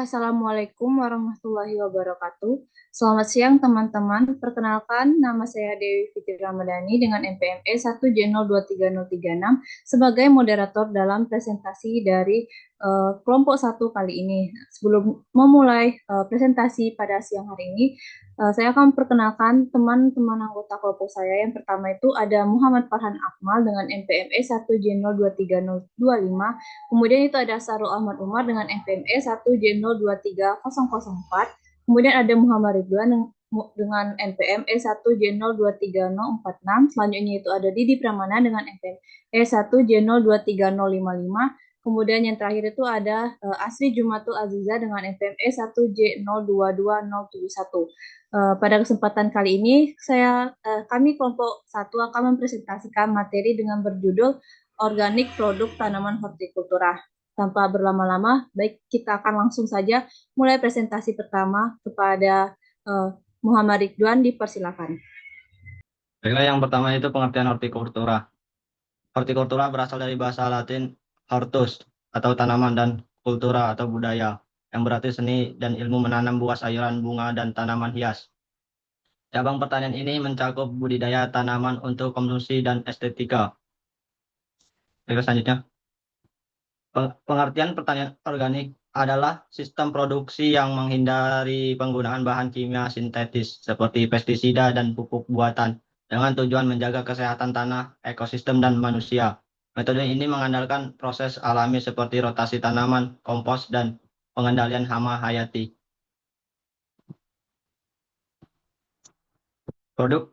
Assalamualaikum warahmatullahi wabarakatuh. Selamat siang teman-teman. Perkenalkan, nama saya Dewi Fitri Ramadhani dengan NPME 1J023036 sebagai moderator dalam presentasi dari kelompok satu kali ini. Sebelum memulai presentasi pada siang hari ini, saya akan perkenalkan teman-teman anggota kelompok saya. Yang pertama itu ada Muhammad Farhan Akmal dengan NPME 1J023025. Kemudian itu ada Sarul Ahmad Umar dengan NPME 1J023004. Kemudian ada Muhammad Ridwan dengan NPME 1J023046. Selanjutnya itu ada Didi Pramana dengan NPME 1J023055. Kemudian yang terakhir itu ada Asri Jumatul Aziza dengan NPME 1J022071. Pada kesempatan kali ini kami kelompok satu akan mempresentasikan materi dengan berjudul organik produk tanaman hortikultura. Tanpa berlama-lama, baik kita akan langsung saja mulai presentasi pertama kepada Muhammad Ridwan, dipersilakan. Baiklah, yang pertama itu pengertian hortikultura. Hortikultura berasal dari bahasa Latin hortus atau tanaman dan kultura atau budaya yang berarti seni dan ilmu menanam buah sayuran, bunga, dan tanaman hias. Cabang pertanian ini mencakup budidaya tanaman untuk konsumsi dan estetika. Baiklah, selanjutnya. Pengertian pertanian organik adalah sistem produksi yang menghindari penggunaan bahan kimia sintetis seperti pestisida dan pupuk buatan dengan tujuan menjaga kesehatan tanah, ekosistem, dan manusia. Metode ini mengandalkan proses alami seperti rotasi tanaman, kompos, dan pengendalian hama hayati. Produk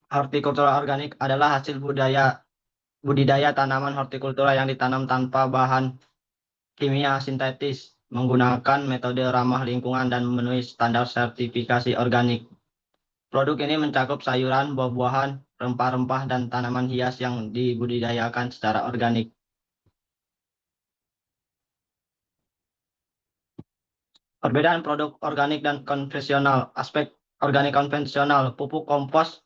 hortikultura organik adalah hasil budidaya tanaman hortikultura yang ditanam tanpa bahan kimia sintetis, menggunakan metode ramah lingkungan dan memenuhi standar sertifikasi organik. Produk ini mencakup sayuran, buah-buahan, rempah-rempah, dan tanaman hias yang dibudidayakan secara organik. Perbedaan produk organik dan konvensional. Aspek organik konvensional, pupuk kompos,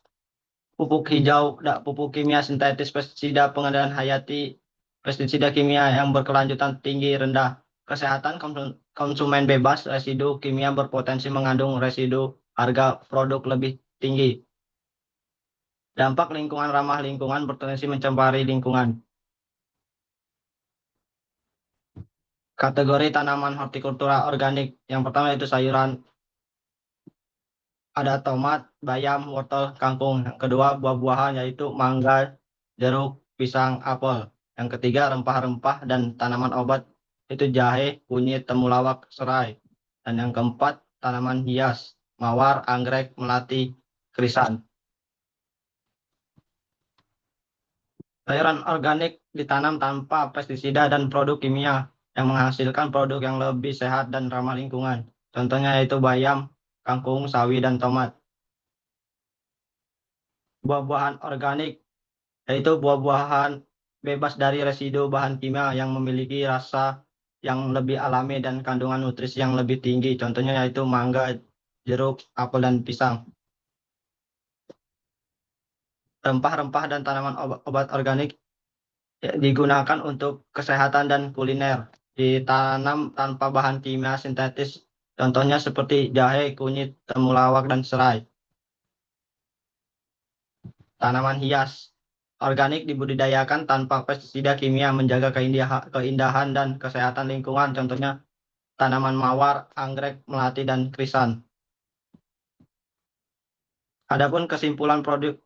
pupuk hijau, pupuk kimia sintetis, pestisida, pengendalian hayati, pestisida kimia yang berkelanjutan tinggi rendah. Kesehatan konsumen bebas, residu kimia berpotensi mengandung residu, harga produk lebih tinggi. Dampak lingkungan ramah lingkungan berpotensi mencemari lingkungan. Kategori tanaman hortikultura organik. Yang pertama itu sayuran. Ada tomat, bayam, wortel, kangkung. Yang kedua buah-buahan yaitu mangga, jeruk, pisang, apel. Yang ketiga rempah-rempah dan tanaman obat itu jahe, kunyit, temulawak, serai. Dan yang keempat tanaman hias, mawar, anggrek, melati, krisan. Sayuran organik ditanam tanpa pestisida dan produk kimia yang menghasilkan produk yang lebih sehat dan ramah lingkungan. Contohnya yaitu bayam, kangkung, sawi, dan tomat. Buah-buahan organik yaitu buah-buahan bebas dari residu bahan kimia yang memiliki rasa yang lebih alami dan kandungan nutrisi yang lebih tinggi. Contohnya yaitu mangga, jeruk, apel, dan pisang. Rempah-rempah dan tanaman obat organik digunakan untuk kesehatan dan kuliner. Ditanam tanpa bahan kimia sintetis. Contohnya seperti jahe, kunyit, temulawak, dan serai. Tanaman hias organik dibudidayakan tanpa pestisida kimia menjaga keindahan dan kesehatan lingkungan. Contohnya tanaman mawar, anggrek, melati, dan krisan. Adapun kesimpulan produk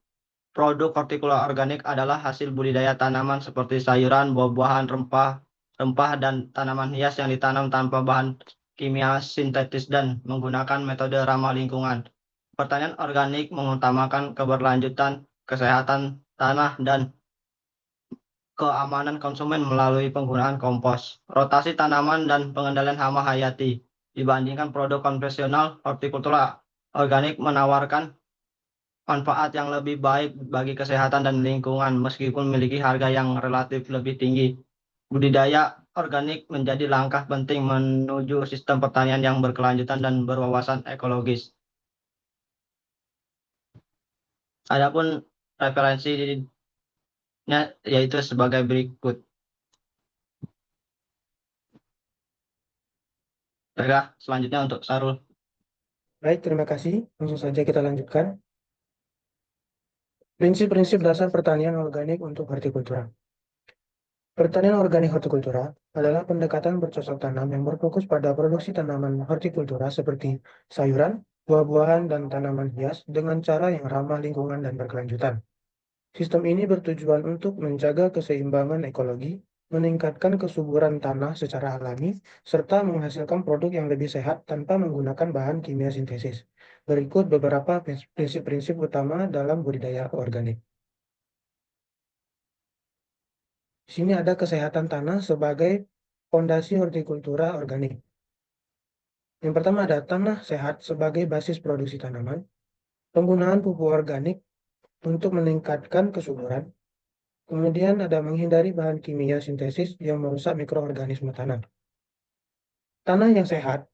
hortikultura organik adalah hasil budidaya tanaman seperti sayuran, buah-buahan, rempah, dan tanaman hias yang ditanam tanpa bahan kimia sintetis dan menggunakan metode ramah lingkungan. Pertanian organik mengutamakan keberlanjutan, kesehatan tanah, dan keamanan konsumen melalui penggunaan kompos, rotasi tanaman, dan pengendalian hama hayati. Dibandingkan produk konvensional, hortikultura organik menawarkan manfaat yang lebih baik bagi kesehatan dan lingkungan meskipun memiliki harga yang relatif lebih tinggi. Budidaya organik menjadi langkah penting menuju sistem pertanian yang berkelanjutan dan berwawasan ekologis. Adapun referensinya yaitu sebagai berikut. Baiklah, selanjutnya untuk Sarul. Baik, terima kasih. Langsung saja kita lanjutkan. Prinsip-prinsip dasar pertanian organik untuk hortikultura. Pertanian organik hortikultura adalah pendekatan bercocok tanam yang berfokus pada produksi tanaman hortikultura seperti sayuran, buah-buahan, dan tanaman hias dengan cara yang ramah lingkungan dan berkelanjutan. Sistem ini bertujuan untuk menjaga keseimbangan ekologi, meningkatkan kesuburan tanah secara alami, serta menghasilkan produk yang lebih sehat tanpa menggunakan bahan kimia sintesis. Berikut beberapa prinsip-prinsip utama dalam budidaya organik. Di sini ada kesehatan tanah sebagai fondasi hortikultura organik. Yang pertama ada tanah sehat sebagai basis produksi tanaman, penggunaan pupuk organik untuk meningkatkan kesuburan, kemudian ada menghindari bahan kimia sintesis yang merusak mikroorganisme tanah. Tanah yang sehat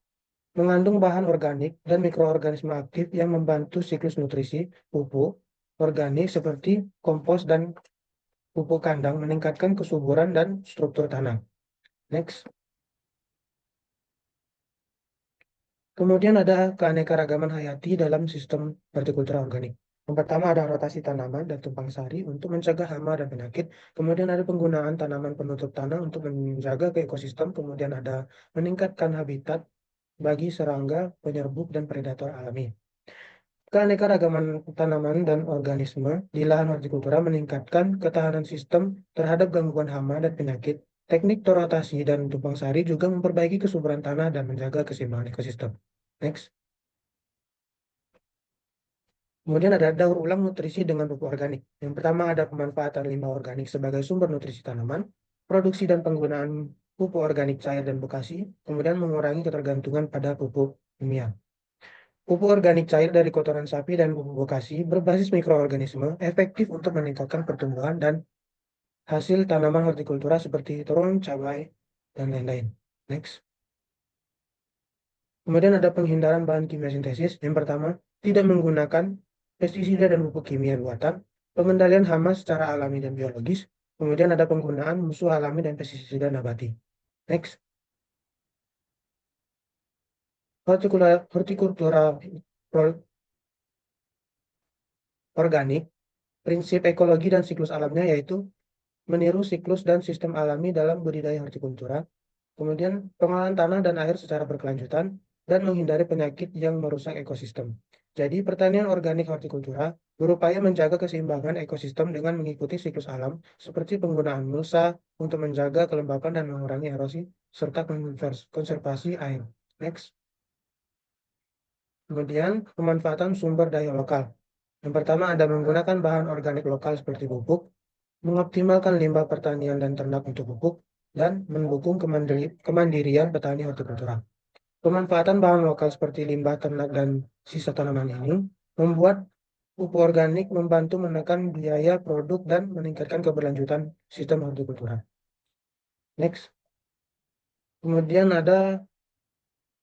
mengandung bahan organik dan mikroorganisme aktif yang membantu siklus nutrisi pupuk organik seperti kompos dan pupuk kandang meningkatkan kesuburan dan struktur tanah. Next. Kemudian ada keanekaragaman hayati dalam sistem hortikultura organik. Yang pertama ada rotasi tanaman dan tumpang sari untuk mencegah hama dan penyakit. Kemudian ada penggunaan tanaman penutup tanah untuk menjaga ke ekosistem. Kemudian ada meningkatkan habitat bagi serangga, penyerbuk, dan predator alami. Keanekaragaman tanaman dan organisme di lahan hortikultura meningkatkan ketahanan sistem terhadap gangguan hama dan penyakit. Teknik rotasi dan tumpang sari juga memperbaiki kesuburan tanah dan menjaga keseimbangan ekosistem. Next. Kemudian ada daur ulang nutrisi dengan pupuk organik. Yang pertama ada pemanfaatan limbah organik sebagai sumber nutrisi tanaman, produksi dan penggunaan pupuk organik cair dan bekasi, kemudian mengurangi ketergantungan pada pupuk kimia. Pupuk organik cair dari kotoran sapi dan pupuk bekasi berbasis mikroorganisme efektif untuk meningkatkan pertumbuhan dan hasil tanaman hortikultura seperti terung, cabai, dan lain-lain. Next. Kemudian ada penghindaran bahan kimia sintesis. Yang pertama, tidak menggunakan pestisida dan pupuk kimia buatan, pengendalian hama secara alami dan biologis, kemudian ada penggunaan musuh alami dan pestisida nabati. Next. Hortikultura organik, prinsip ekologi dan siklus alamnya yaitu meniru siklus dan sistem alami dalam budidaya hortikultura, kemudian pengolahan tanah dan air secara berkelanjutan, dan menghindari penyakit yang merusak ekosistem. Jadi, pertanian organik hortikultura berupaya menjaga keseimbangan ekosistem dengan mengikuti siklus alam, seperti penggunaan mulsa untuk menjaga kelembapan dan mengurangi erosi, serta konservasi air. Next. Kemudian, pemanfaatan sumber daya lokal. Yang pertama ada menggunakan bahan organik lokal seperti pupuk, mengoptimalkan limbah pertanian dan ternak untuk pupuk, dan mendukung kemandirian petani hortikultura. Pemanfaatan bahan lokal seperti limbah ternak dan sisa tanaman ini membuat pupuk organik membantu menekan biaya produk dan meningkatkan keberlanjutan sistem hortikultura. Next. Kemudian ada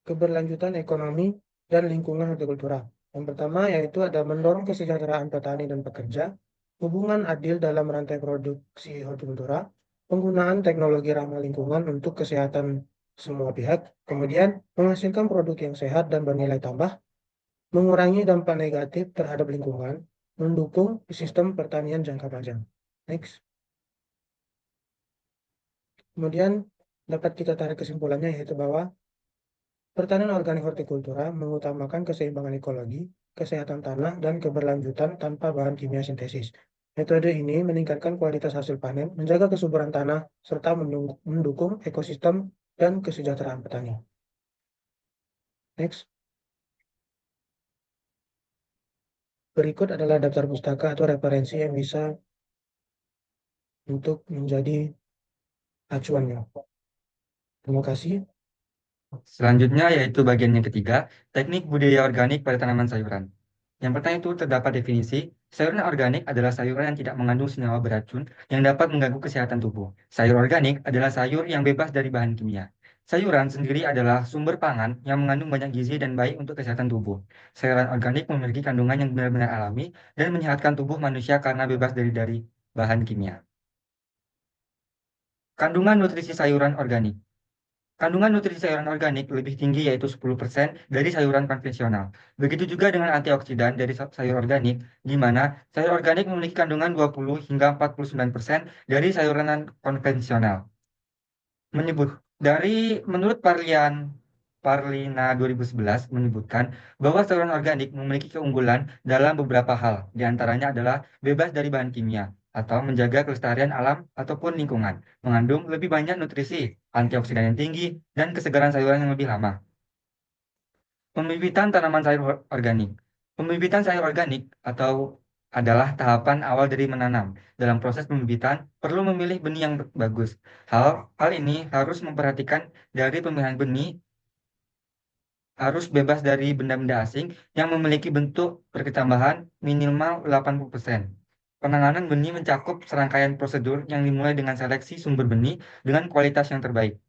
keberlanjutan ekonomi dan lingkungan hortikultura. Yang pertama yaitu ada mendorong kesejahteraan petani dan pekerja, hubungan adil dalam rantai produksi hortikultura, penggunaan teknologi ramah lingkungan untuk kesehatan semua pihak, kemudian menghasilkan produk yang sehat dan bernilai tambah, mengurangi dampak negatif terhadap lingkungan, mendukung sistem pertanian jangka panjang. Next. Kemudian dapat kita tarik kesimpulannya yaitu bahwa pertanian organik hortikultura mengutamakan keseimbangan ekologi, kesehatan tanah, dan keberlanjutan tanpa bahan kimia sintesis. Metode ini meningkatkan kualitas hasil panen, menjaga kesuburan tanah, serta mendukung ekosistem dan kesejahteraan petani. Next. Berikut adalah daftar pustaka atau referensi yang bisa untuk menjadi acuannya. Terima kasih. Selanjutnya yaitu bagian yang ketiga, teknik budidaya organik pada tanaman sayuran. Yang pertama itu terdapat definisi, sayuran organik adalah sayuran yang tidak mengandung senyawa beracun yang dapat mengganggu kesehatan tubuh. Sayur organik adalah sayur yang bebas dari bahan kimia. Sayuran sendiri adalah sumber pangan yang mengandung banyak gizi dan baik untuk kesehatan tubuh. Sayuran organik memiliki kandungan yang benar-benar alami dan menyehatkan tubuh manusia karena bebas dari bahan kimia. Kandungan nutrisi sayuran organik. Kandungan nutrisi sayuran organik lebih tinggi yaitu 10% dari sayuran konvensional. Begitu juga dengan antioksidan dari sayur organik, di mana sayur organik memiliki kandungan 20 hingga 49% dari sayuran konvensional. Menurut Parlina 2011 menyebutkan bahwa sayuran organik memiliki keunggulan dalam beberapa hal, di antaranya adalah bebas dari bahan kimia atau menjaga kelestarian alam ataupun lingkungan, mengandung lebih banyak nutrisi, antioksidan yang tinggi, dan kesegaran sayuran yang lebih lama. Pembibitan tanaman sayur organik. Pembibitan sayur organik atau adalah tahapan awal dari menanam. Dalam proses pembibitan, perlu memilih benih yang bagus. Hal ini harus memperhatikan dari pemilihan benih harus bebas dari benda-benda asing yang memiliki bentuk berketambahan minimal 80%. Penanganan benih mencakup serangkaian prosedur yang dimulai dengan seleksi sumber benih dengan kualitas yang terbaik,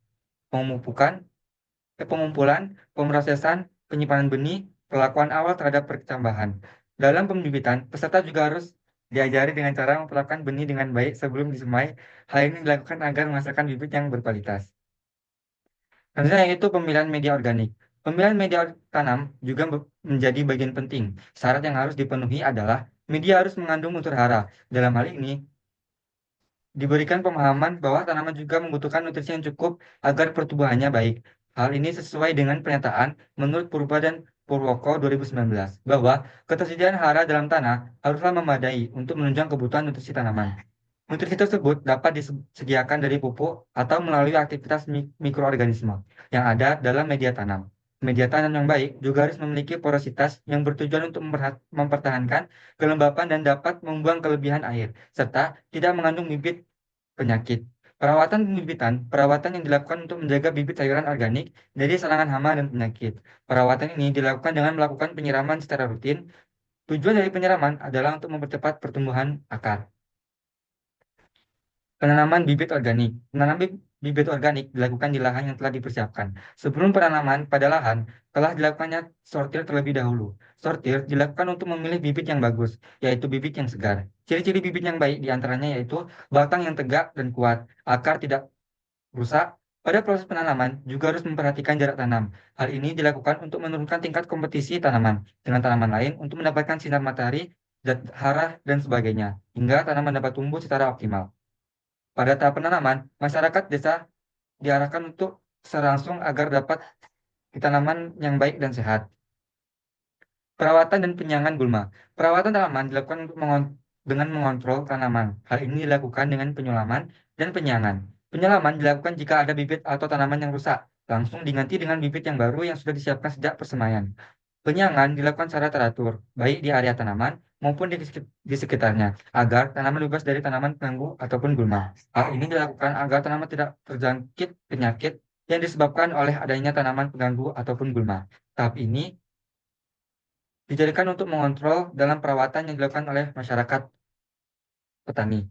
pengumpulan, pemrosesan, penyimpanan benih, perlakuan awal terhadap pertambahan. Dalam pembibitan, peserta juga harus diajari dengan cara memperlakukan benih dengan baik sebelum disemai. Hal ini dilakukan agar menghasilkan bibit yang berkualitas. Selanjutnya yaitu pemilihan media organik. Pemilihan media tanam juga menjadi bagian penting. Syarat yang harus dipenuhi adalah media harus mengandung unsur hara. Dalam hal ini, diberikan pemahaman bahwa tanaman juga membutuhkan nutrisi yang cukup agar pertumbuhannya baik. Hal ini sesuai dengan pernyataan menurut Purba dan Purwoko 2019 bahwa ketersediaan hara dalam tanah haruslah memadai untuk menunjang kebutuhan nutrisi tanaman. Nutrisi tersebut dapat disediakan dari pupuk atau melalui aktivitas mikroorganisme yang ada dalam media tanam. Media tanam yang baik juga harus memiliki porositas yang bertujuan untuk mempertahankan kelembapan dan dapat membuang kelebihan air, serta tidak mengandung bibit penyakit. Perawatan yang dilakukan untuk menjaga bibit sayuran organik dari serangan hama dan penyakit. Perawatan ini dilakukan dengan melakukan penyiraman secara rutin. Tujuan dari penyiraman adalah untuk mempercepat pertumbuhan akar. Penanaman bibit organik. Bibit organik dilakukan di lahan yang telah dipersiapkan. Sebelum penanaman pada lahan, telah dilakukannya sortir terlebih dahulu. Sortir dilakukan untuk memilih bibit yang bagus, yaitu bibit yang segar. Ciri-ciri bibit yang baik diantaranya yaitu batang yang tegak dan kuat, akar tidak rusak. Pada proses penanaman juga harus memperhatikan jarak tanam. Hal ini dilakukan untuk menurunkan tingkat kompetisi tanaman dengan tanaman lain untuk mendapatkan sinar matahari, hara, dan sebagainya, hingga tanaman dapat tumbuh secara optimal. Pada tahap penanaman, masyarakat desa diarahkan untuk selangsung agar dapat tanaman yang baik dan sehat. Perawatan dan penyangan gulma. Perawatan tanaman dilakukan dengan mengontrol tanaman. Hal ini dilakukan dengan penyulaman dan penyangan. Penyulaman dilakukan jika ada bibit atau tanaman yang rusak, langsung diganti dengan bibit yang baru yang sudah disiapkan sejak persemaian. Penyangan dilakukan secara teratur, baik di area tanaman maupun di sekitarnya, agar tanaman bebas dari tanaman pengganggu ataupun gulma. Hal ini dilakukan agar tanaman tidak terjangkit penyakit yang disebabkan oleh adanya tanaman pengganggu ataupun gulma. Tahap ini dijadikan untuk mengontrol dalam perawatan yang dilakukan oleh masyarakat petani.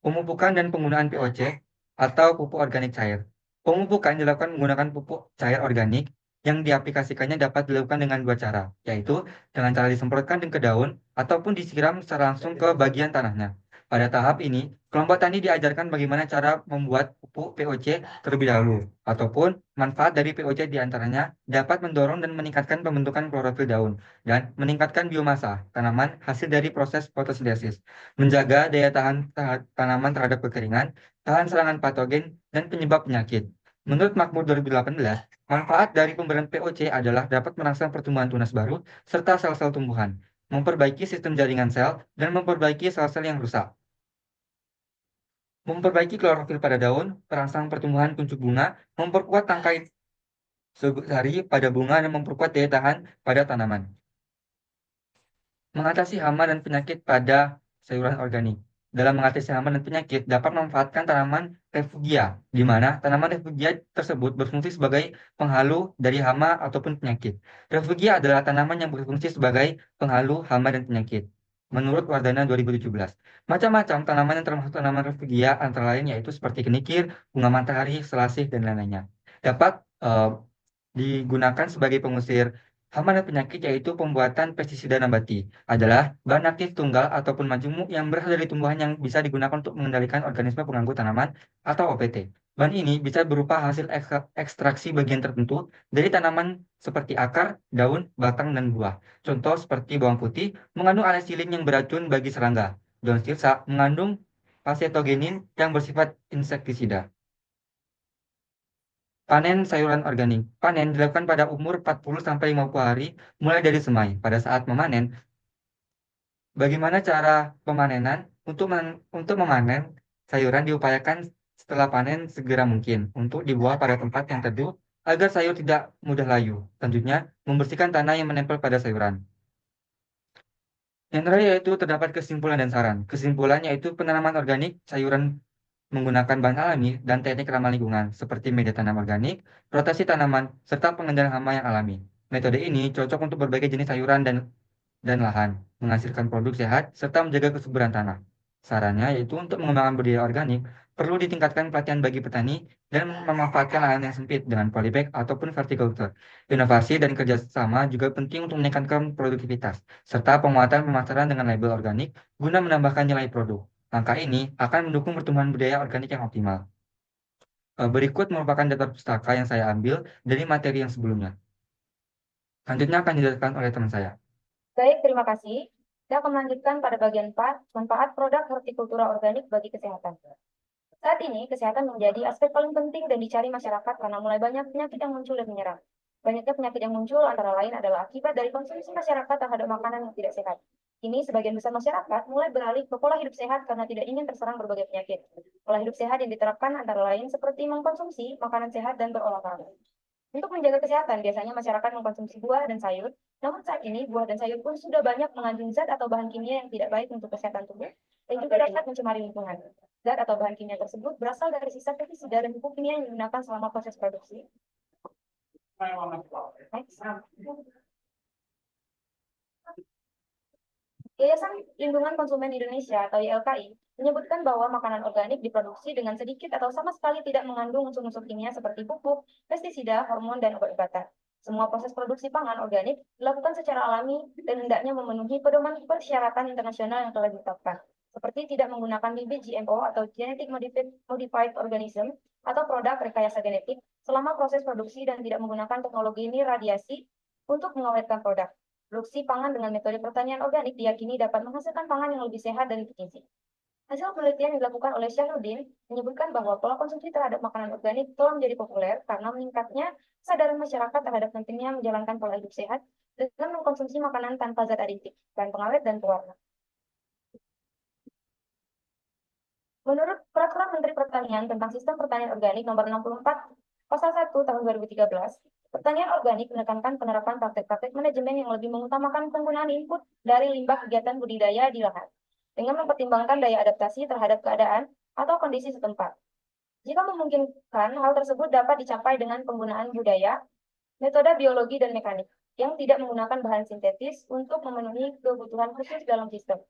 Pemupukan dan penggunaan POC atau pupuk organik cair. Pemupukan dilakukan menggunakan pupuk cair organik yang diaplikasikannya dapat dilakukan dengan dua cara, yaitu dengan cara disemprotkan ke daun ataupun disiram secara langsung ke bagian tanahnya. Pada tahap ini, kelompok tani diajarkan bagaimana cara membuat pupuk POC terlebih dahulu, ataupun manfaat dari POC diantaranya dapat mendorong dan meningkatkan pembentukan klorofil daun, dan meningkatkan biomasa tanaman hasil dari proses fotosintesis, menjaga daya tahan tanaman terhadap kekeringan, tahan serangan patogen, dan penyebab penyakit. Menurut Makmur 2018, manfaat dari pemberian POC adalah dapat merangsang pertumbuhan tunas baru serta sel-sel tumbuhan, memperbaiki sistem jaringan sel, dan memperbaiki sel-sel yang rusak. Memperbaiki klorofil pada daun, perangsang pertumbuhan kuncup bunga, memperkuat tangkai sari pada bunga, dan memperkuat daya tahan pada tanaman. Mengatasi hama dan penyakit pada sayuran organik. Dalam mengatasi hama dan penyakit dapat memanfaatkan tanaman refugia, di mana tanaman refugia tersebut berfungsi sebagai penghalu dari hama ataupun penyakit. Refugia adalah tanaman yang berfungsi sebagai penghalu hama dan penyakit. Menurut Wardana 2017, macam-macam tanaman yang termasuk tanaman refugia antara lain yaitu seperti kenikir, bunga matahari, selasih, dan lain-lainnya. Dapat digunakan sebagai pengusir hama dan penyakit, yaitu pembuatan pestisida nabati adalah bahan aktif tunggal ataupun majemuk yang berasal dari tumbuhan yang bisa digunakan untuk mengendalikan organisme pengganggu tanaman atau OPT. Bahan ini bisa berupa hasil ekstraksi bagian tertentu dari tanaman seperti akar, daun, batang, dan buah. Contoh seperti bawang putih mengandung anesilin yang beracun bagi serangga. Daun sirsa mengandung pasetogenin yang bersifat insektisida. Panen sayuran organik. Panen dilakukan pada umur 40-50 hari mulai dari semai. Pada saat memanen, bagaimana cara pemanenan? Untuk memanen sayuran diupayakan setelah panen segera mungkin untuk dibuang pada tempat yang teduh agar sayur tidak mudah layu. Selanjutnya, membersihkan tanah yang menempel pada sayuran. Yang terakhir yaitu terdapat kesimpulan dan saran. Kesimpulannya yaitu penanaman organik sayuran menggunakan bahan alami dan teknik ramah lingkungan seperti media tanam organik, rotasi tanaman, serta pengendalian hama yang alami. Metode ini cocok untuk berbagai jenis sayuran dan lahan, menghasilkan produk sehat, serta menjaga kesuburan tanah. Sarannya yaitu untuk mengembangkan budidaya organik, perlu ditingkatkan pelatihan bagi petani dan memanfaatkan lahan yang sempit dengan polybag ataupun verticulture. Inovasi dan kerjasama juga penting untuk meningkatkan produktivitas, serta penguatan pemasaran dengan label organik guna menambahkan nilai produk. Langkah ini akan mendukung pertumbuhan budaya organik yang optimal. Berikut merupakan data pustaka yang saya ambil dari materi yang sebelumnya. Selanjutnya akan dijelaskan oleh teman saya. Baik, terima kasih. Kita akan melanjutkan pada bagian 4, manfaat produk hortikultura organik bagi kesehatan. Saat ini, kesehatan menjadi aspek paling penting dan dicari masyarakat karena mulai banyak penyakit yang muncul dan menyerang. Banyaknya penyakit yang muncul antara lain adalah akibat dari konsumsi masyarakat terhadap makanan yang tidak sehat. Kini, sebagian besar masyarakat mulai beralih ke pola hidup sehat karena tidak ingin terserang berbagai penyakit. Pola hidup sehat yang diterapkan antara lain seperti mengkonsumsi makanan sehat dan berolahraga. Untuk menjaga kesehatan, biasanya masyarakat mengkonsumsi buah dan sayur. Namun saat ini, buah dan sayur pun sudah banyak mengandung zat atau bahan kimia yang tidak baik untuk kesehatan tubuh dan juga dapat mencemari lingkungan. Zat atau bahan kimia tersebut berasal dari sisa pestisida dan pupuk kimia yang digunakan selama proses produksi. Next. Yayasan Lindungan Konsumen Indonesia atau YLKI menyebutkan bahwa makanan organik diproduksi dengan sedikit atau sama sekali tidak mengandung unsur-unsur kimia seperti pupuk, pestisida, hormon, dan obat-obatan. Semua proses produksi pangan organik dilakukan secara alami dan hendaknya memenuhi pedoman persyaratan internasional yang telah ditetapkan, seperti tidak menggunakan bibit GMO atau Genetic Modified Organism atau produk rekayasa genetik selama proses produksi dan tidak menggunakan teknologi radiasi untuk mengawetkan produk. Produksi pangan dengan metode pertanian organik diyakini dapat menghasilkan pangan yang lebih sehat dan bergizi. Hasil penelitian yang dilakukan oleh Syahruddin menyebutkan bahwa pola konsumsi terhadap makanan organik telah menjadi populer karena meningkatnya kesadaran masyarakat terhadap pentingnya menjalankan pola hidup sehat dengan mengkonsumsi makanan tanpa zat aditif, bahan pengawet, dan pewarna. Menurut Peraturan Menteri Pertanian tentang Sistem Pertanian Organik Nomor 64 Pasal 1 Tahun 2013, pertanian organik menekankan penerapan praktek-praktek manajemen yang lebih mengutamakan penggunaan input dari limbah kegiatan budidaya di lahan, dengan mempertimbangkan daya adaptasi terhadap keadaan atau kondisi setempat. Jika memungkinkan, hal tersebut dapat dicapai dengan penggunaan budaya, metode biologi dan mekanik, yang tidak menggunakan bahan sintetis untuk memenuhi kebutuhan khusus dalam sistem.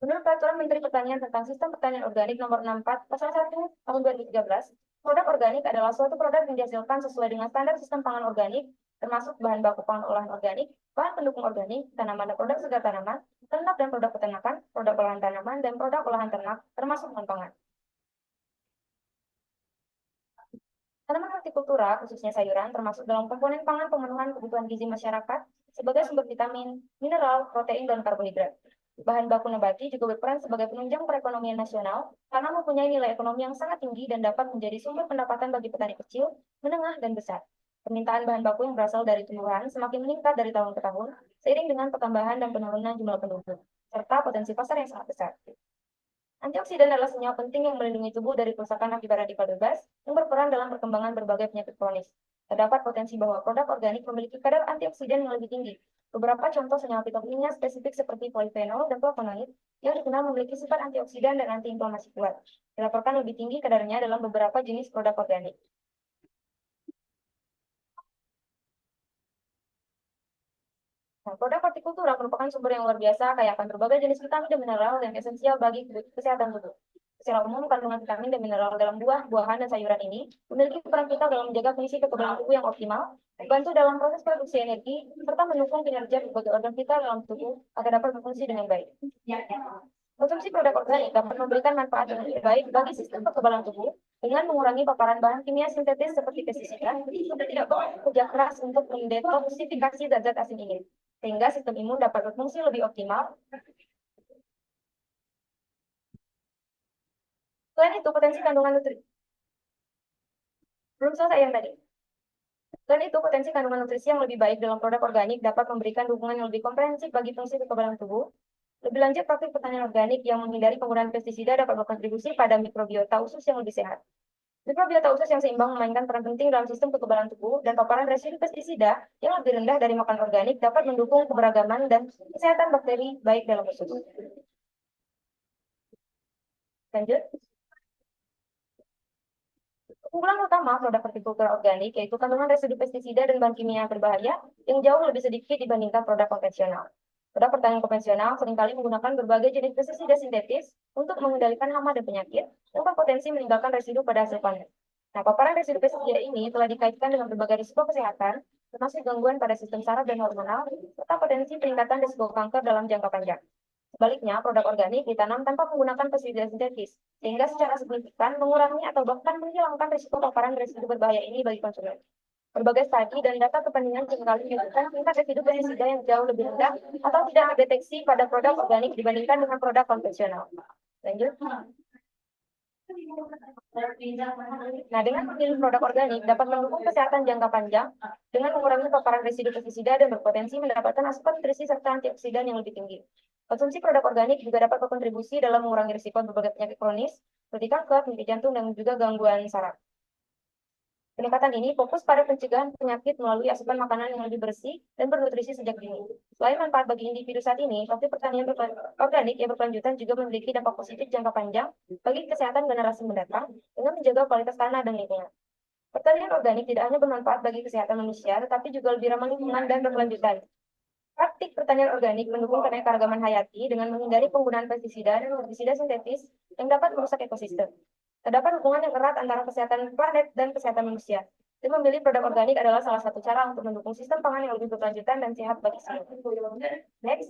Menurut Peraturan Menteri Pertanian tentang Sistem Pertanian Organik Nomor 64 Pasal 1 Tahun 2013, produk organik adalah suatu produk yang dihasilkan sesuai dengan standar sistem pangan organik, termasuk bahan baku pangan olahan organik, bahan pendukung organik, tanaman dan produk segar tanaman, ternak dan produk peternakan, produk olahan tanaman, dan produk olahan ternak, termasuk non-pangan. Tanaman hortikultura, khususnya sayuran, termasuk dalam komponen pangan pemenuhan kebutuhan gizi masyarakat sebagai sumber vitamin, mineral, protein, dan karbohidrat. Bahan baku nabati juga berperan sebagai penunjang perekonomian nasional karena mempunyai nilai ekonomi yang sangat tinggi dan dapat menjadi sumber pendapatan bagi petani kecil, menengah, dan besar. Permintaan bahan baku yang berasal dari tumbuhan semakin meningkat dari tahun ke tahun seiring dengan pertambahan dan penurunan jumlah penduduk, serta potensi pasar yang sangat besar. Antioksidan adalah senyawa penting yang melindungi tubuh dari kerusakan akibat radikal bebas yang berperan dalam perkembangan berbagai penyakit kronis. Terdapat potensi bahwa produk organik memiliki kadar antioksidan yang lebih tinggi. Beberapa contoh senyawa fitokimia spesifik seperti polifenol dan flavonoid yang dikenal memiliki sifat antioksidan dan antiinflamasi kuat. Dilaporkan lebih tinggi kadarnya dalam beberapa jenis produk organik. Nah, produk hortikultura merupakan sumber yang luar biasa kaya akan berbagai jenis vitamin dan mineral yang esensial bagi kesehatan tubuh. Secara umum, kandungan vitamin dan mineral dalam buah, buahan, dan sayuran ini memiliki peran vital dalam menjaga fungsi kekebalan tubuh yang optimal, membantu dalam proses produksi energi, serta mendukung kinerja berbagai organ vital dalam tubuh agar dapat berfungsi dengan baik. Konsumsi produk organik dapat memberikan manfaat yang lebih baik bagi sistem kekebalan tubuh, dengan mengurangi paparan bahan kimia sintetis seperti pestisida, sudah tidak perlu bekerja keras untuk mendetoksifikasi zat-zat asing ini, sehingga sistem imun dapat berfungsi lebih optimal. Selain itu, potensi kandungan nutrisi. Belum selesai yang tadi. Selain itu, potensi kandungan nutrisi yang lebih baik dalam produk organik dapat memberikan dukungan yang lebih komprehensif bagi fungsi kekebalan tubuh. Lebih lanjut, praktik pertanian organik yang menghindari penggunaan pestisida dapat berkontribusi pada mikrobiota usus yang lebih sehat. Mikrobiota usus yang seimbang memainkan peran penting dalam sistem kekebalan tubuh, dan paparan residu pestisida yang lebih rendah dari makan organik dapat mendukung keberagaman dan kesehatan bakteri baik dalam usus. Lanjut. Keunggulan utama produk hortikultura organik yaitu kandungan residu pestisida dan bahan kimia berbahaya yang jauh lebih sedikit dibandingkan produk konvensional. Produk pertanian konvensional seringkali menggunakan berbagai jenis pestisida sintetis untuk mengendalikan hama dan penyakit yang berpotensi meninggalkan residu pada hasil panen. Nah, paparan residu pestisida ini telah dikaitkan dengan berbagai risiko kesehatan, termasuk gangguan pada sistem saraf dan hormonal, serta potensi peningkatan risiko kanker dalam jangka panjang. Sebaliknya, produk organik ditanam tanpa menggunakan pestisida sintetis, sehingga secara signifikan mengurangi atau bahkan menghilangkan risiko paparan residu berbahaya ini bagi konsumen. Berbagai studi dan data kepentingan seringkali menunjukkan tingkat residu pestisida yang jauh lebih rendah atau tidak terdeteksi pada produk organik dibandingkan dengan produk konvensional. Lanjut. Nah, dengan memilih produk organik dapat mendukung kesehatan jangka panjang dengan mengurangi paparan residu pestisida dan berpotensi mendapatkan asupan nutrisi serta antioksidan yang lebih tinggi. Konsumsi produk organik juga dapat berkontribusi dalam mengurangi risiko berbagai penyakit kronis seperti kanker, penyakit jantung, dan juga gangguan saraf. Peningkatan ini fokus pada pencegahan penyakit melalui asupan makanan yang lebih bersih dan bernutrisi sejak dini. Selain manfaat bagi individu saat ini, praktik pertanian organik yang berkelanjutan juga memiliki dampak positif jangka panjang bagi kesehatan generasi mendatang dengan menjaga kualitas tanah dan lingkungan. Pertanian organik tidak hanya bermanfaat bagi kesehatan manusia, tetapi juga lebih ramah lingkungan dan berkelanjutan. Praktik pertanian organik mendukung keanekaragaman hayati dengan menghindari penggunaan pestisida dan herbisida sintetis yang dapat merusak ekosistem. Terdapat hubungan yang erat antara kesehatan planet dan kesehatan manusia. Dan memilih produk organik adalah salah satu cara untuk mendukung sistem pangan yang lebih berkelanjutan dan sehat bagi semua. Next.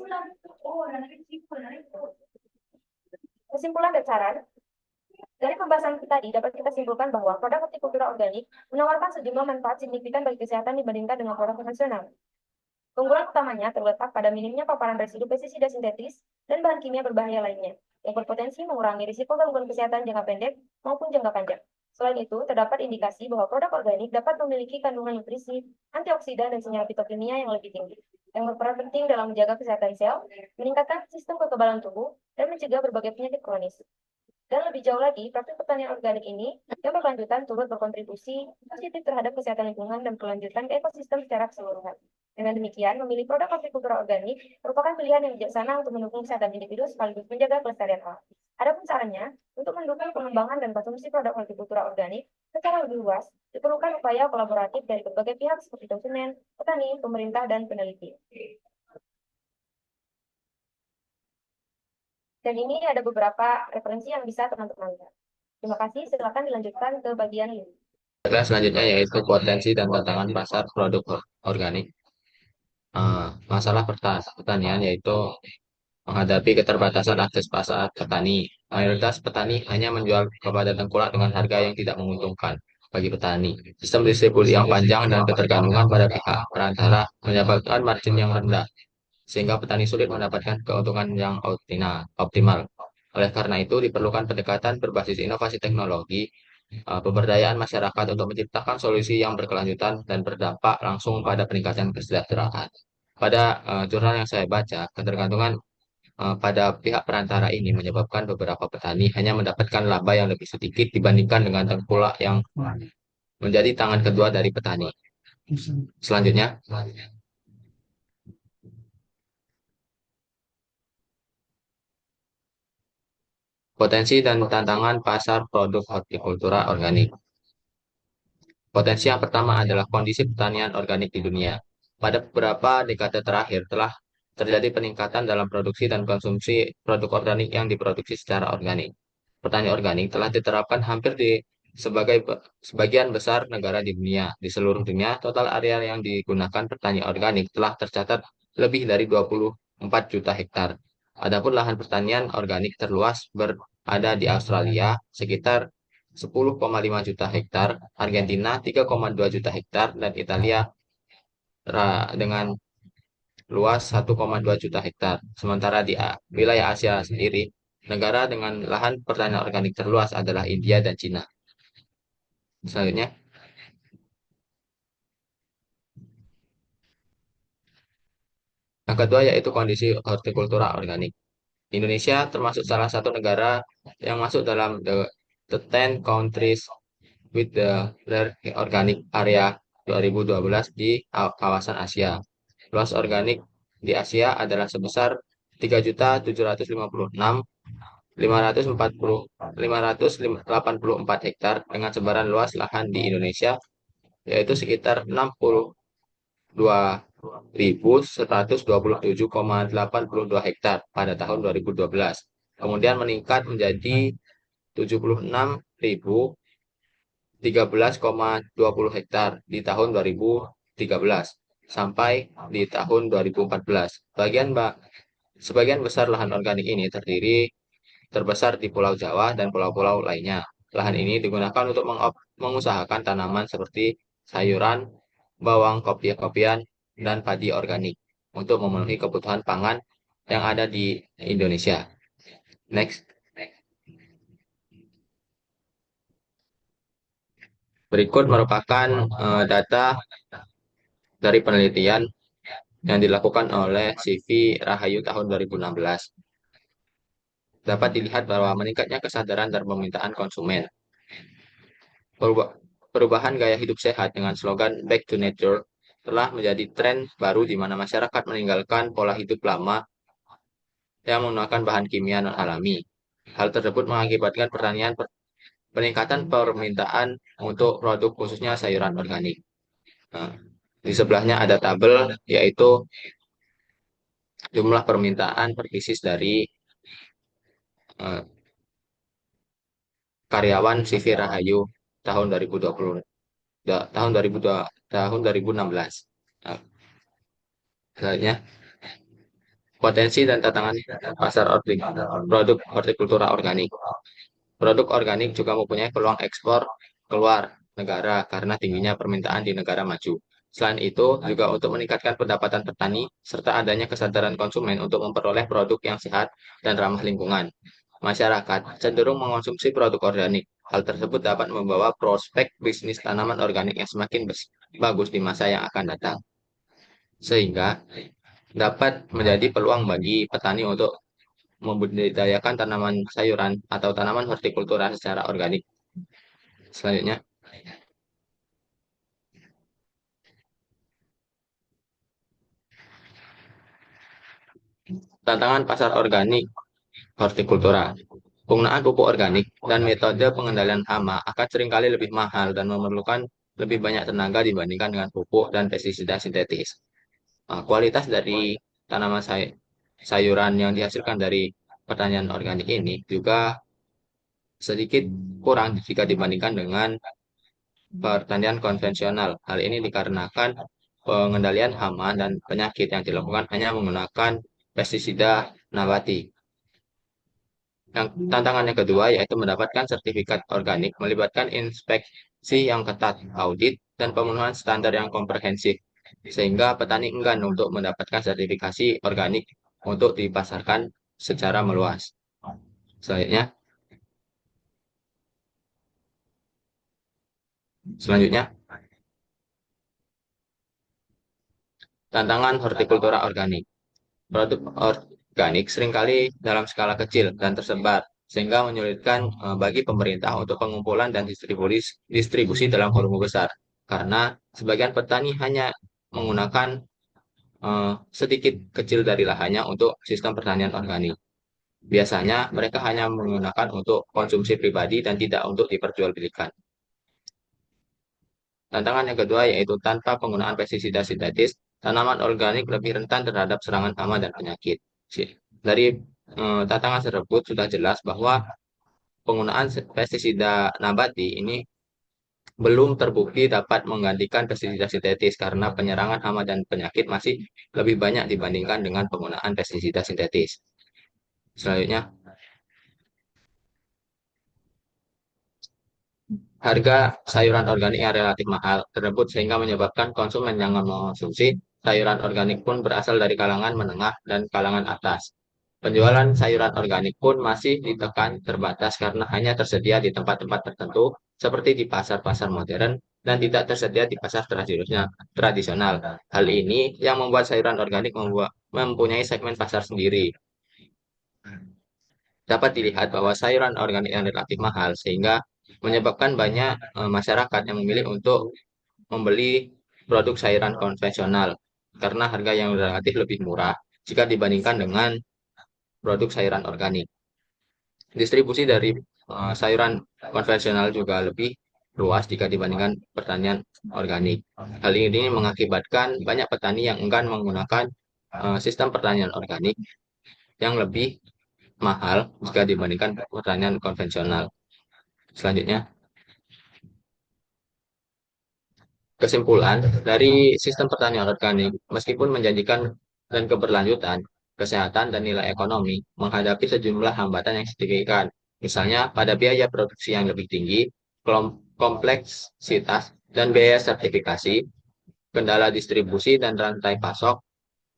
Kesimpulan dan saran. Dari pembahasan kita tadi dapat kita simpulkan bahwa produk hortikultura organik menawarkan sejumlah manfaat signifikan bagi kesehatan dibandingkan dengan produk konvensional. Keunggulan utamanya terletak pada minimnya paparan residu pestisida sintetis dan bahan kimia berbahaya lainnya, yang berpotensi mengurangi risiko gangguan kesehatan jangka pendek maupun jangka panjang. Selain itu, terdapat indikasi bahwa produk organik dapat memiliki kandungan nutrisi, antioksidan, dan senyawa fitokimia yang lebih tinggi, yang berperan penting dalam menjaga kesehatan sel, meningkatkan sistem kekebalan tubuh, dan mencegah berbagai penyakit kronis. Dan lebih jauh lagi, praktik pertanian organik ini yang berkelanjutan turut berkontribusi positif terhadap kesehatan lingkungan dan kelanjutan ke ekosistem secara keseluruhan. Dengan demikian, memilih produk hortikultura organik merupakan pilihan yang bijaksana untuk mendukung kesehatan individu sekaligus menjaga kelestarian alam. Adapun sarannya, untuk mendukung pengembangan dan konsumsi produk hortikultura organik secara lebih luas, diperlukan upaya kolaboratif dari berbagai pihak seperti konsumen, petani, pemerintah, dan peneliti. Dan ini ada beberapa referensi yang bisa teman-teman lihat. Terima kasih, silakan dilanjutkan ke bagian ini. Selanjutnya yaitu potensi dan tantangan pasar produk organik. Masalah pertanian yaitu menghadapi keterbatasan akses pasar petani. Mayoritas petani hanya menjual kepada tengkulak dengan harga yang tidak menguntungkan bagi petani. Sistem distribusi yang panjang dan ketergantungan pada pihak perantara menyebabkan margin yang rendah, sehingga petani sulit mendapatkan keuntungan yang optimal. Oleh karena itu, diperlukan pendekatan berbasis inovasi teknologi, pemberdayaan masyarakat untuk menciptakan solusi yang berkelanjutan dan berdampak langsung pada peningkatan kesejahteraan. Pada jurnal yang saya baca, ketergantungan pada pihak perantara ini menyebabkan beberapa petani hanya mendapatkan laba yang lebih sedikit dibandingkan dengan tengkulak yang menjadi tangan kedua dari petani. Selanjutnya, potensi dan tantangan pasar produk hortikultura organik. Potensi yang pertama adalah kondisi pertanian organik di dunia. Pada beberapa dekade terakhir telah terjadi peningkatan dalam produksi dan konsumsi produk organik yang diproduksi secara organik. Pertanian organik telah diterapkan hampir di sebagian besar negara di dunia. Di seluruh dunia, total area yang digunakan pertanian organik telah tercatat lebih dari 24 juta hektar. Adapun lahan pertanian organik terluas berada di Australia, sekitar 10,5 juta hektar, Argentina 3,2 juta hektar, dan Italia dengan luas 1,2 juta hektar. Sementara di wilayah Asia sendiri, negara dengan lahan pertanian organik terluas adalah India dan Cina. Selanjutnya, yang kedua yaitu kondisi hortikultura organik. Indonesia termasuk salah satu negara yang masuk dalam the 10 countries with the rare organic area 2012 di kawasan Asia. Luas organik di Asia adalah sebesar 3.756.584 hektar dengan sebaran luas lahan di Indonesia yaitu sekitar 62.127,82 hektar pada tahun 2012. Kemudian meningkat menjadi 76.013,20 hektar di tahun 2013 sampai di tahun 2014. Sebagian besar lahan organik ini terbesar di Pulau Jawa dan pulau-pulau lainnya. Lahan ini digunakan untuk mengusahakan tanaman seperti sayuran, bawang, kopiah-kopian, dan padi organik untuk memenuhi kebutuhan pangan yang ada di Indonesia. Next. Berikut merupakan data dari penelitian yang dilakukan oleh CV Rahayu tahun 2016. Dapat dilihat bahwa meningkatnya kesadaran dan permintaan konsumen. Perubahan gaya hidup sehat dengan slogan Back to Nature telah menjadi tren baru di mana masyarakat meninggalkan pola hidup lama yang menggunakan bahan kimia non-alami. Hal tersebut mengakibatkan peningkatan permintaan untuk produk khususnya sayuran organik. Nah, di sebelahnya ada tabel yaitu jumlah permintaan per pieces dari karyawan CV Rahayu tahun 2020 tahun 2016. Nah, selanjutnya potensi dan tantangan pasar produk hortikultura organik. Produk organik juga mempunyai peluang ekspor keluar negara karena tingginya permintaan di negara maju. Selain itu, juga untuk meningkatkan pendapatan petani, serta adanya kesadaran konsumen untuk memperoleh produk yang sehat dan ramah lingkungan. Masyarakat cenderung mengonsumsi produk organik. Hal tersebut dapat membawa prospek bisnis tanaman organik yang semakin bagus di masa yang akan datang. Sehingga dapat menjadi peluang bagi petani untuk membudidayakan tanaman sayuran atau tanaman hortikultura secara organik. Selanjutnya, tantangan pasar organik hortikultura. Penggunaan pupuk organik dan metode pengendalian hama akan seringkali lebih mahal dan memerlukan lebih banyak tenaga dibandingkan dengan pupuk dan pestisida sintetis. Kualitas dari tanaman sayuran yang dihasilkan dari pertanian organik ini juga sedikit kurang jika dibandingkan dengan pertanian konvensional. Hal ini dikarenakan pengendalian hama dan penyakit yang dilakukan hanya menggunakan pestisida nabati. Yang tantangan yang kedua yaitu mendapatkan sertifikat organik melibatkan inspeksi yang ketat, audit, dan pemenuhan standar yang komprehensif, sehingga petani enggan untuk mendapatkan sertifikasi organik untuk dipasarkan secara meluas. Selanjutnya, tantangan hortikultura organik. Produk organik seringkali dalam skala kecil dan tersebar, sehingga menyulitkan bagi pemerintah untuk pengumpulan dan distribusi dalam volume besar. Karena sebagian petani hanya menggunakan sedikit kecil dari lahannya untuk sistem pertanian organik. Biasanya mereka hanya menggunakan untuk konsumsi pribadi dan tidak untuk diperjualbelikan. Tantangan yang kedua yaitu tanpa penggunaan pestisida sintetis, tanaman organik lebih rentan terhadap serangan hama dan penyakit. Dari tantangan tersebut sudah jelas bahwa penggunaan pestisida nabati ini belum terbukti dapat menggantikan pestisida sintetis karena penyerangan hama dan penyakit masih lebih banyak dibandingkan dengan penggunaan pestisida sintetis. Selanjutnya, harga sayuran organik yang relatif mahal tersebut sehingga menyebabkan konsumen yang mengonsumsi sayuran organik pun berasal dari kalangan menengah dan kalangan atas. Penjualan sayuran organik pun masih ditekan terbatas karena hanya tersedia di tempat-tempat tertentu seperti di pasar-pasar modern dan tidak tersedia di pasar tradisional. Hal ini yang membuat sayuran organik mempunyai segmen pasar sendiri. Dapat dilihat bahwa sayuran organik yang relatif mahal sehingga menyebabkan banyak masyarakat yang memilih untuk membeli produk sayuran konvensional karena harga yang relatif lebih murah jika dibandingkan dengan produk sayuran organik. Distribusi dari sayuran konvensional juga lebih luas jika dibandingkan pertanian organik. Hal ini mengakibatkan banyak petani yang enggan menggunakan sistem pertanian organik yang lebih mahal jika dibandingkan pertanian konvensional. Selanjutnya, kesimpulan dari sistem pertanian organik, meskipun menjanjikan dan keberlanjutan, kesehatan, dan nilai ekonomi, menghadapi sejumlah hambatan yang signifikan. Misalnya, pada biaya produksi yang lebih tinggi, kompleksitas dan biaya sertifikasi, kendala distribusi dan rantai pasok,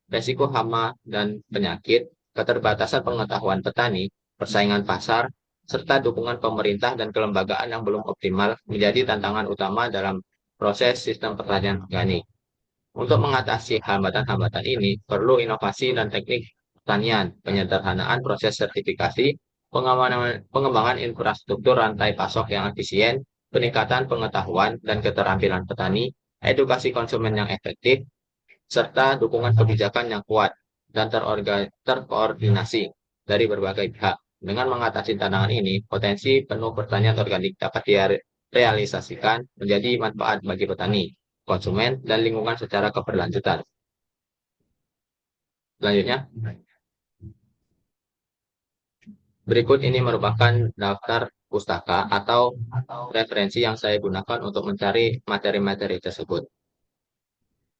resiko hama dan penyakit, keterbatasan pengetahuan petani, persaingan pasar, serta dukungan pemerintah dan kelembagaan yang belum optimal menjadi tantangan utama dalam proses sistem pertanian organik. Untuk mengatasi hambatan-hambatan ini, perlu inovasi dan teknik pertanian, penyederhanaan proses sertifikasi, pengembangan infrastruktur rantai pasok yang efisien, peningkatan pengetahuan dan keterampilan petani, edukasi konsumen yang efektif, serta dukungan kebijakan yang kuat dan terkoordinasi dari berbagai pihak. Dengan mengatasi tantangan ini, potensi penuh pertanian organik dapat direalisasikan menjadi manfaat bagi petani, konsumen, dan lingkungan secara keberlanjutan. Selanjutnya, berikut ini merupakan daftar pustaka atau referensi yang saya gunakan untuk mencari materi-materi tersebut.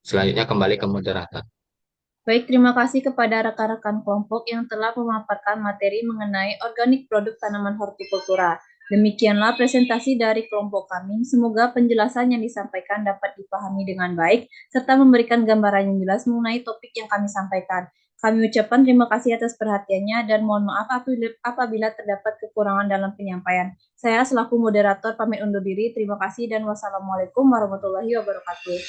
Selanjutnya kembali ke moderator. Baik, terima kasih kepada rekan-rekan kelompok yang telah memaparkan materi mengenai organik produk tanaman hortikultura. Demikianlah presentasi dari kelompok kami. Semoga penjelasan yang disampaikan dapat dipahami dengan baik, serta memberikan gambaran yang jelas mengenai topik yang kami sampaikan. Kami ucapkan terima kasih atas perhatiannya dan mohon maaf apabila terdapat kekurangan dalam penyampaian. Saya selaku moderator pamit undur diri. Terima kasih dan wassalamualaikum warahmatullahi wabarakatuh.